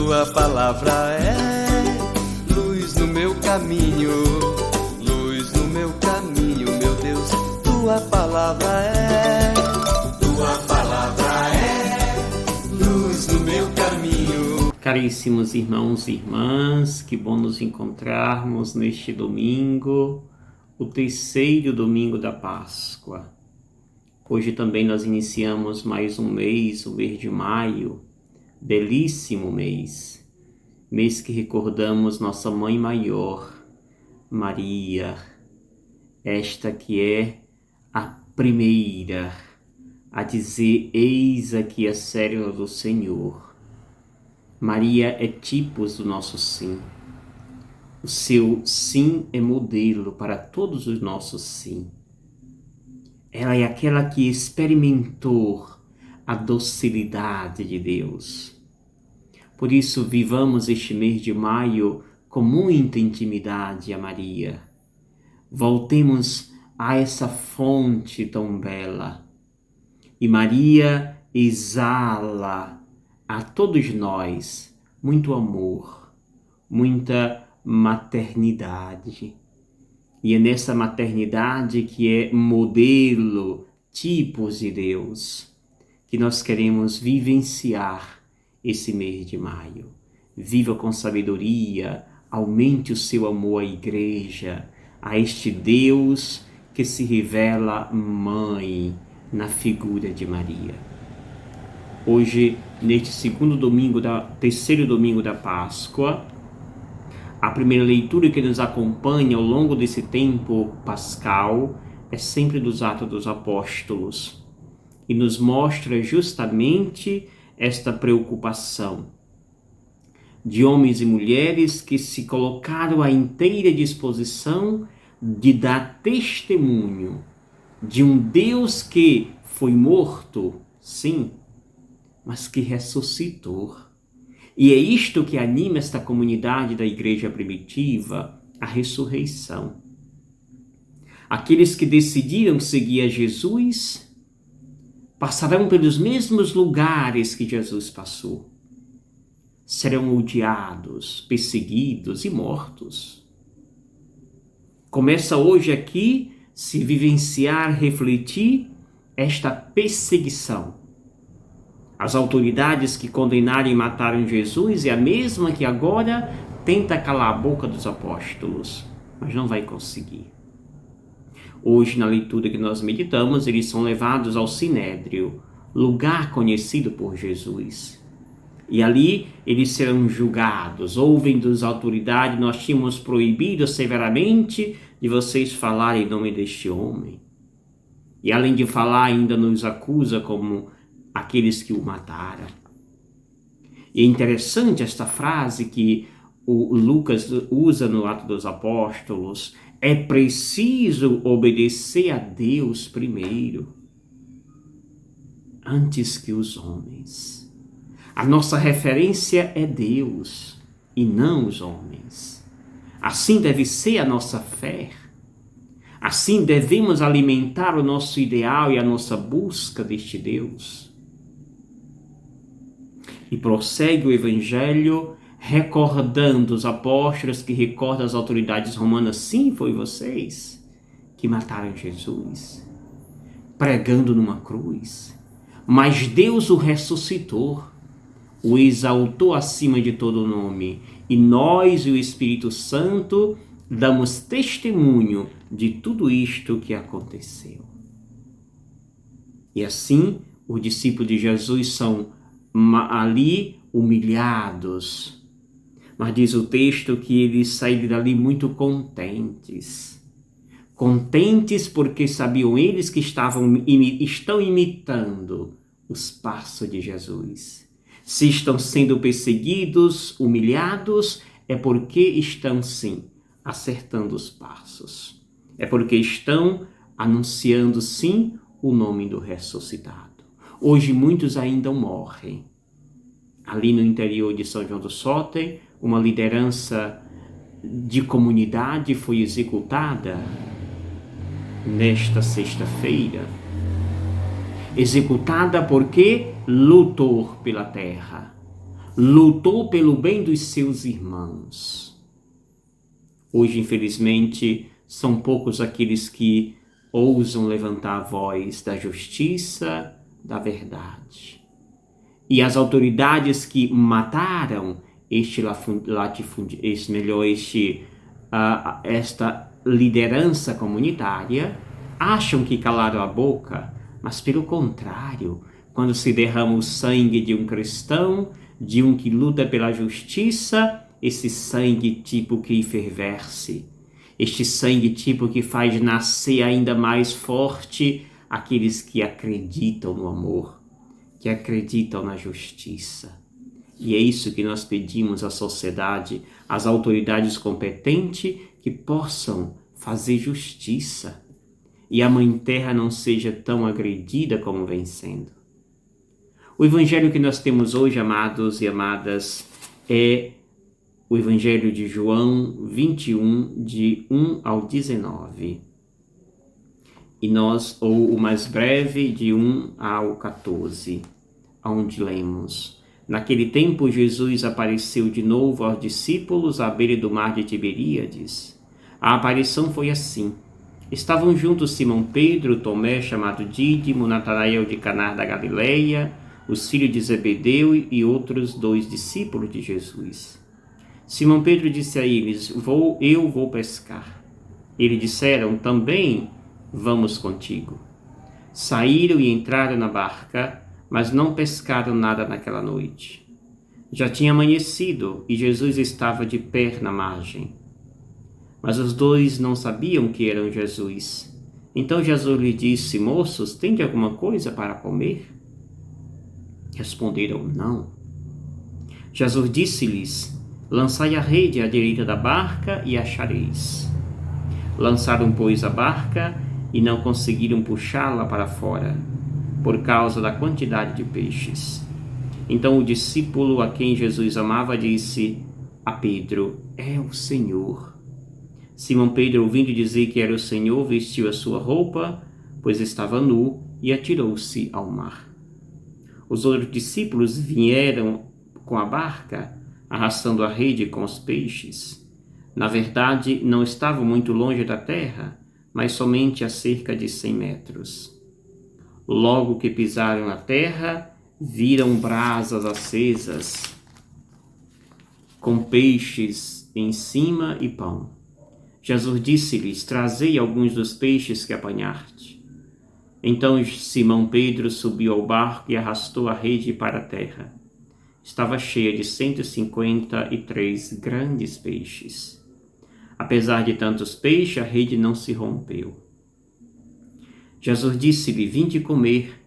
tua palavra é luz no meu caminho, luz no meu caminho, meu Deus. Tua palavra é luz no meu caminho. Caríssimos irmãos e irmãs, que bom nos encontrarmos neste domingo, o terceiro domingo da Páscoa. Hoje também nós iniciamos mais um mês, o mês de maio, belíssimo mês que recordamos nossa Mãe Maior, Maria, esta que é a primeira a dizer: eis aqui a serva do Senhor. Maria é tipos do nosso sim. O seu sim é modelo para todos os nossos sim. Ela é aquela que experimentou a docilidade de Deus. Por isso, vivamos este mês de maio com muita intimidade a Maria. Voltemos a essa fonte tão bela. E Maria exala a todos nós muito amor, muita maternidade. E é nessa maternidade que é modelo, tipos de Deus, que nós queremos vivenciar esse mês de maio. Viva com sabedoria, aumente o seu amor à igreja, a este Deus que se revela mãe na figura de Maria. Hoje, neste terceiro domingo da Páscoa, a primeira leitura que nos acompanha ao longo desse tempo pascal é sempre dos Atos dos Apóstolos e nos mostra justamente esta preocupação de homens e mulheres que se colocaram à inteira disposição de dar testemunho de um Deus que foi morto, sim, mas que ressuscitou. E é isto que anima esta comunidade da igreja primitiva, a ressurreição. Aqueles que decidiram seguir a Jesus passarão pelos mesmos lugares que Jesus passou. Serão odiados, perseguidos e mortos. Começa hoje aqui se vivenciar, refletir esta perseguição. As autoridades que condenaram e mataram Jesus é a mesma que agora tenta calar a boca dos apóstolos, mas não vai conseguir. Hoje, na leitura que nós meditamos, eles são levados ao Sinédrio, lugar conhecido por Jesus. E ali eles serão julgados. Ouvem das autoridades: nós tínhamos proibido severamente de vocês falarem em nome deste homem. E além de falar, ainda nos acusa como aqueles que o mataram. E é interessante esta frase que o Lucas usa no Atos dos Apóstolos: é preciso obedecer a Deus primeiro, antes que os homens. A nossa referência é Deus e não os homens. Assim deve ser a nossa fé. Assim devemos alimentar o nosso ideal e a nossa busca deste Deus. E prossegue o Evangelho recordando os apóstolos, que recordam as autoridades romanas: sim, foi vocês que mataram Jesus, pregando numa cruz. Mas Deus o ressuscitou, o exaltou acima de todo nome. E nós e o Espírito Santo damos testemunho de tudo isto que aconteceu. E assim, os discípulos de Jesus são ali humilhados, mas diz o texto que eles saíram dali muito contentes porque sabiam eles que estão imitando os passos de Jesus. Se estão sendo perseguidos, humilhados, é porque estão sim acertando os passos, é porque estão anunciando sim o nome do ressuscitado. Hoje muitos ainda morrem. Ali no interior de São João do Soter, uma liderança de comunidade foi executada nesta sexta-feira. Executada porque lutou pela terra, lutou pelo bem dos seus irmãos. Hoje, infelizmente, são poucos aqueles que ousam levantar a voz da justiça, da verdade. E as autoridades que mataram esta liderança comunitária acham que calaram a boca, mas pelo contrário, quando se derrama o sangue de um cristão, de um que luta pela justiça, esse sangue tipo que enfervesce, este sangue tipo que faz nascer ainda mais forte aqueles que acreditam no amor, que acreditam na justiça. E é isso que nós pedimos à sociedade, às autoridades competentes, que possam fazer justiça e a Mãe Terra não seja tão agredida como vem sendo. O evangelho que nós temos hoje, amados e amadas, é o evangelho de João 21, de 1 ao 19. Ou o mais breve, de 1 ao 14, onde lemos: Naquele tempo, Jesus apareceu de novo aos discípulos à beira do mar de Tiberíades. A aparição foi assim. Estavam juntos Simão Pedro, Tomé, chamado Dídimo, Natanael de Caná da Galileia, os filhos de Zebedeu e outros 2 discípulos de Jesus. Simão Pedro disse a eles: Eu vou pescar. Eles disseram: Também vamos contigo. Saíram e entraram na barca, mas não pescaram nada naquela noite. Já tinha amanhecido e Jesus estava de pé na margem. Mas os 2 não sabiam que eram Jesus. Então Jesus lhe disse: Moços, tende alguma coisa para comer? Responderam: Não. Jesus disse-lhes: Lançai a rede à direita da barca e achareis. Lançaram, pois, a barca e não conseguiram puxá-la para fora, por causa da quantidade de peixes. Então o discípulo a quem Jesus amava disse a Pedro: É o Senhor. Simão Pedro, ouvindo dizer que era o Senhor, vestiu a sua roupa, pois estava nu, e atirou-se ao mar. Os outros discípulos vieram com a barca, arrastando a rede com os peixes. Na verdade, não estavam muito longe da terra, mas somente a cerca de 100 metros. Logo que pisaram a terra, viram brasas acesas, com peixes em cima e pão. Jesus disse-lhes: Trazei alguns dos peixes que apanhaste. Então Simão Pedro subiu ao barco e arrastou a rede para a terra. Estava cheia de 153 grandes peixes. Apesar de tantos peixes, a rede não se rompeu. Jesus disse-lhe: Vinde comer.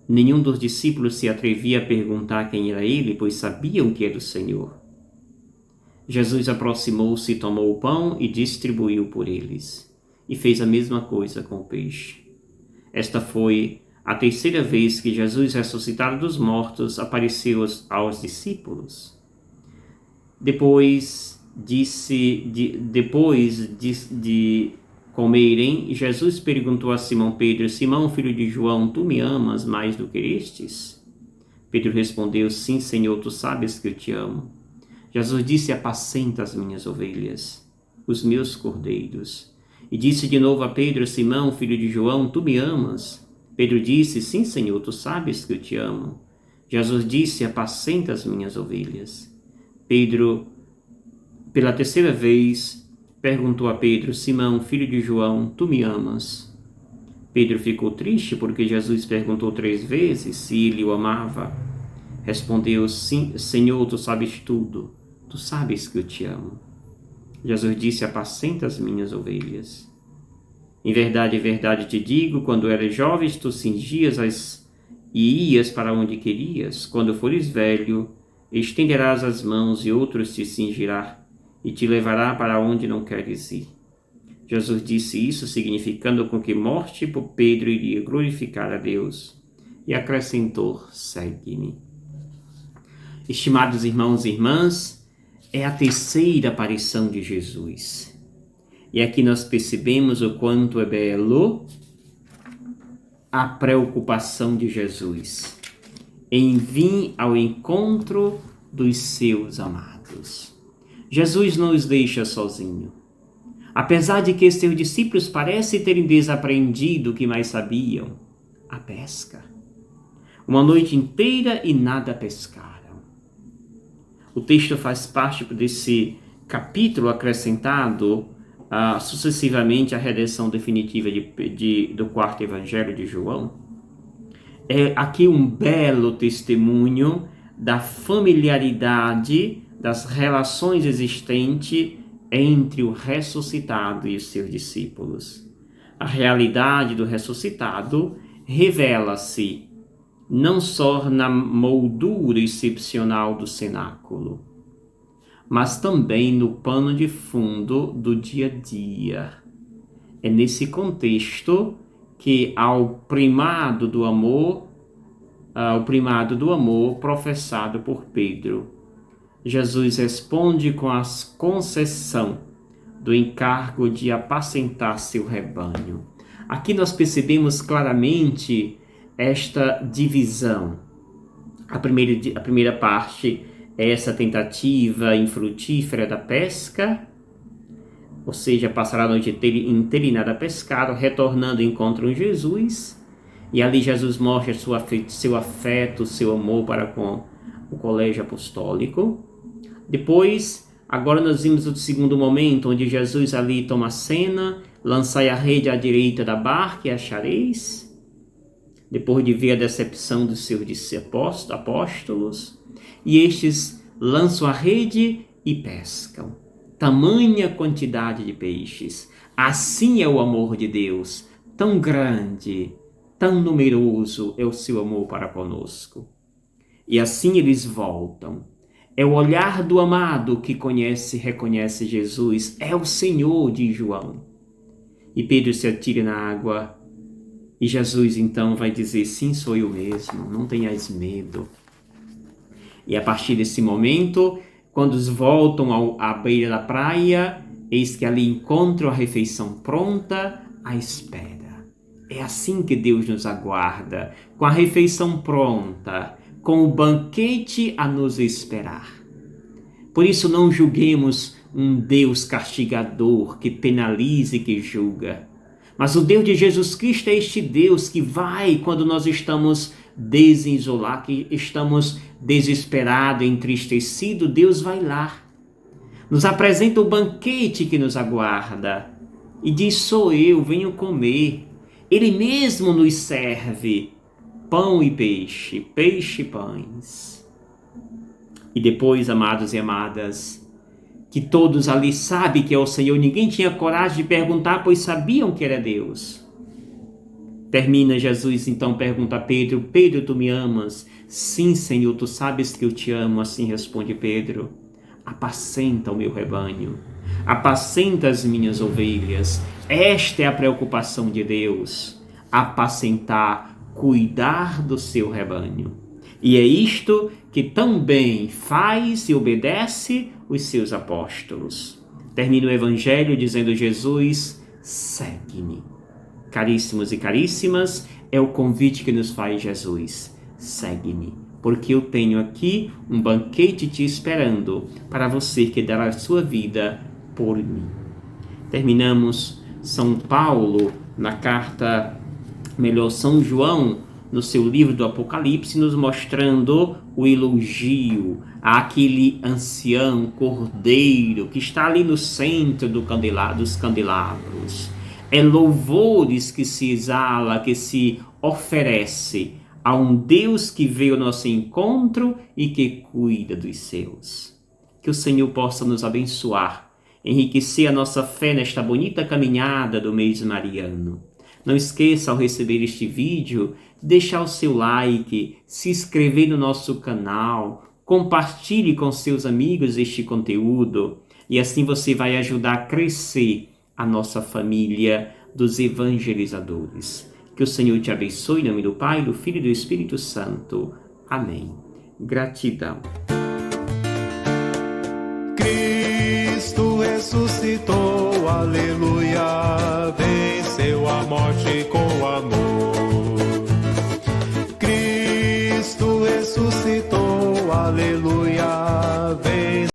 Nenhum dos discípulos se atrevia a perguntar quem era ele, pois sabiam que era o Senhor. Jesus aproximou-se, tomou o pão e distribuiu por eles, e fez a mesma coisa com o peixe. Esta foi a 3ª vez que Jesus, ressuscitado dos mortos, apareceu aos discípulos. Depois de comerem, Jesus perguntou a Simão Pedro: Simão, filho de João, tu me amas mais do que estes? Pedro respondeu: Sim, Senhor, tu sabes que eu te amo. Jesus disse: Apacenta as minhas ovelhas, os meus cordeiros. E disse de novo a Pedro: Simão, filho de João, tu me amas? Pedro disse: Sim, Senhor, tu sabes que eu te amo. Jesus disse: Apacenta as minhas ovelhas. Pedro, pela 3ª vez, perguntou a Pedro: Simão, filho de João, tu me amas? Pedro ficou triste porque Jesus perguntou 3 vezes se ele o amava. Respondeu: Sim, Senhor, tu sabes tudo. Tu sabes que eu te amo. Jesus disse: Apacenta as minhas ovelhas. Em verdade te digo, quando eras jovem, tu cingias e ias para onde querias. Quando fores velho, estenderás as mãos e outros te cingirá e te levará para onde não queres ir. Jesus disse isso, significando com que morte por Pedro iria glorificar a Deus. E acrescentou: Segue-me. Estimados irmãos e irmãs, é a 3ª aparição de Jesus. E aqui nós percebemos o quanto é belo a preocupação de Jesus em vir ao encontro dos seus amados. Jesus não os deixa sozinho. Apesar de que seus discípulos parecem terem desaprendido o que mais sabiam, a pesca. Uma noite inteira e nada pescaram. O texto faz parte desse capítulo acrescentado sucessivamente à redenção definitiva do quarto evangelho de João. É aqui um belo testemunho da familiaridade das relações existentes entre o ressuscitado e os seus discípulos. A realidade do ressuscitado revela-se não só na moldura excepcional do cenáculo, mas também no pano de fundo do dia a dia. É nesse contexto que ao primado do amor professado por Pedro, Jesus responde com a concessão do encargo de apacentar seu rebanho. Aqui nós percebemos claramente esta divisão. A primeira parte é essa tentativa infrutífera da pesca, ou seja, passará a noite inteira e nada pescado, retornando encontram Jesus, e ali Jesus mostra seu afeto, seu amor para com o colégio apostólico. Depois, agora nós vimos o segundo momento, onde Jesus ali toma a cena, lançai a rede à direita da barca e achareis. Depois de ver a decepção dos seus apóstolos, e estes lançam a rede e pescam. Tamanha quantidade de peixes. Assim é o amor de Deus, tão grande, tão numeroso é o seu amor para conosco. E assim eles voltam. É o olhar do amado que reconhece Jesus. É o Senhor, diz João. E Pedro se atira na água. E Jesus então vai dizer, sim, sou eu mesmo, não tenhais medo. E a partir desse momento, quando eles voltam à beira da praia, eis que ali encontram a refeição pronta, à espera. É assim que Deus nos aguarda, com a refeição pronta, com o banquete a nos esperar. Por isso não julguemos um Deus castigador que penaliza e que julga. Mas o Deus de Jesus Cristo é este Deus que vai quando nós estamos desolados, que estamos desesperados, entristecidos. Deus vai lá, nos apresenta o banquete que nos aguarda e diz, sou eu, venham comer. Ele mesmo nos serve pão e peixe, peixe e pães. E depois, amados e amadas, que todos ali sabem que é o Senhor, ninguém tinha coragem de perguntar, pois sabiam que era Deus. Termina Jesus, então pergunta a Pedro, Pedro, tu me amas? Sim, Senhor, tu sabes que eu te amo. Assim responde Pedro, apacenta o meu rebanho, apacenta as minhas ovelhas. Esta é a preocupação de Deus, apacentar, cuidar do seu rebanho. E é isto que também faz e obedece os seus apóstolos. Termina o Evangelho dizendo Jesus, segue-me. Caríssimos e caríssimas, é o convite que nos faz Jesus. Segue-me, porque eu tenho aqui um banquete te esperando para você que dará a sua vida por mim. Terminamos São Paulo São João, no seu livro do Apocalipse, nos mostrando o elogio àquele ancião cordeiro que está ali no centro dos candelabros. É louvores que se exala, que se oferece a um Deus que veio ao nosso encontro e que cuida dos seus. Que o Senhor possa nos abençoar, enriquecer a nossa fé nesta bonita caminhada do mês mariano. Não esqueça, ao receber este vídeo, deixar o seu like, se inscrever no nosso canal, compartilhe com seus amigos este conteúdo e assim você vai ajudar a crescer a nossa família dos evangelizadores. Que o Senhor te abençoe em nome do Pai, do Filho e do Espírito Santo. Amém. Gratidão. Cristo ressuscitou, aleluia, venceu a morte com amor. Cristo ressuscitou. aleluia.